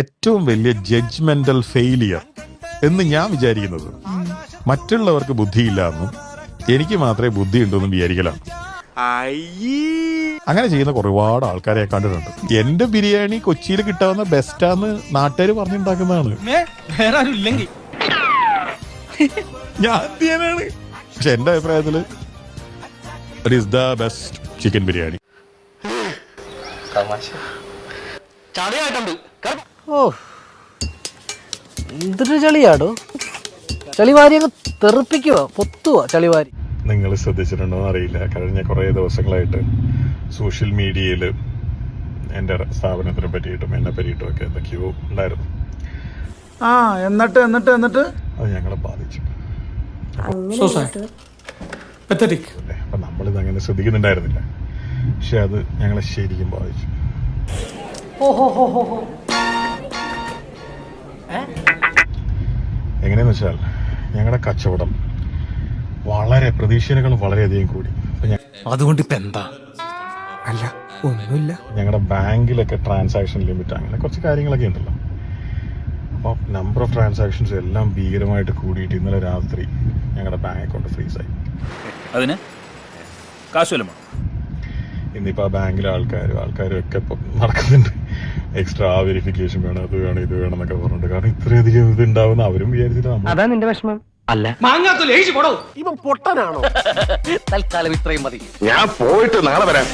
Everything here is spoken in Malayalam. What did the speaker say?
ഏറ്റവും വലിയ ജഡ്ജ്മെന്റൽ ഫെയിലിയർ എന്ന് ഞാൻ വിചാരിക്കുന്നത് മറ്റുള്ളവർക്ക് ബുദ്ധിയില്ലാന്നും എനിക്ക് മാത്രമേ ബുദ്ധി ഉണ്ടെന്നും വിചാരിക്കലാണ്. അങ്ങനെ ചെയ്യുന്ന ഒരുപാട് ആൾക്കാരെ കണ്ടിട്ടുണ്ട്. എന്റെ ബിരിയാണി കൊച്ചിയിൽ കിട്ടാവുന്ന ബെസ്റ്റാന്ന് നാട്ടുകാർ പറഞ്ഞുണ്ടാക്കുന്നതാണ്. ഞാൻ പക്ഷെ എന്റെ അഭിപ്രായത്തില് it is the best chicken biryani. ഓ എന്തൊരു ചളിയാടോ, ചളിവാരിയൊക്കെ തെറിപ്പിക്കുക, പൊത്തുക ചളിവാരി. നിങ്ങൾ ശ്രദ്ധിച്ചിട്ടുണ്ടോ അറിയില്ല, കഴിഞ്ഞ കുറേ ദിവസങ്ങളായിട്ട് സോഷ്യൽ മീഡിയയിൽ എൻ്റെ സ്ഥാപനത്തിനെ പറ്റിയിട്ടും എന്നെ പറ്റിയിട്ടും ഒക്കെ എന്തൊക്കെയോ ഉണ്ടായിരുന്നു. എന്നിട്ട് അത് ഞങ്ങളെ ബാധിച്ചു. അപ്പൊ നമ്മളിത് അങ്ങനെ ശ്രദ്ധിക്കുന്നുണ്ടായിരുന്നില്ല, പക്ഷെ അത് ഞങ്ങളെ ശരിക്കും ബാധിച്ചു. എങ്ങനെയാന്ന് വെച്ചാൽ ഞങ്ങളുടെ കച്ചവടം വളരെ പ്രതീക്ഷകളെക്കാളും വളരെയധികം കൂടി. അതുകൊണ്ട് ഇപ്പൊ എന്താ? അല്ല ഒന്നുമില്ല. ഞങ്ങളുടെ ബാങ്കിലൊക്കെ ട്രാൻസാക്ഷൻ ലിമിറ്റ് അങ്ങനെ കുറച്ച് കാര്യങ്ങളൊക്കെ ഉണ്ടല്ലോ. അപ്പോൾ നമ്പർ ഓഫ് ട്രാൻസാക്ഷൻസ് എല്ലാം ഭീകരമായിട്ട് കൂടിയിട്ട് ഇന്നലെ രാത്രി ഞങ്ങളുടെ ബാങ്ക് അക്കൗണ്ട് ഫ്രീസായി. അതിന് കാശുവല്ലോ. ഇന്നിപ്പോൾ ആ ബാങ്കിലെ ആൾക്കാരും ഒക്കെ ഇപ്പം നടക്കുന്നുണ്ട്. എക്സ്ട്രാ വെരിഫിക്കേഷൻ വേണം, അത് വേണം, ഇത് വേണം എന്നൊക്കെ പറഞ്ഞിട്ട്. കാരണം ഇത്രയധികം ഇത് ഉണ്ടാവുന്ന അവരും വിചാരിച്ചിട്ട്. അതാ നിന്റെ വിഷമം അല്ല. ഇവൻ പൊട്ടനാണോ? തൽക്കാലം ഇത്രയും മതി. ഞാൻ പോയിട്ട് നാളെ വരാം.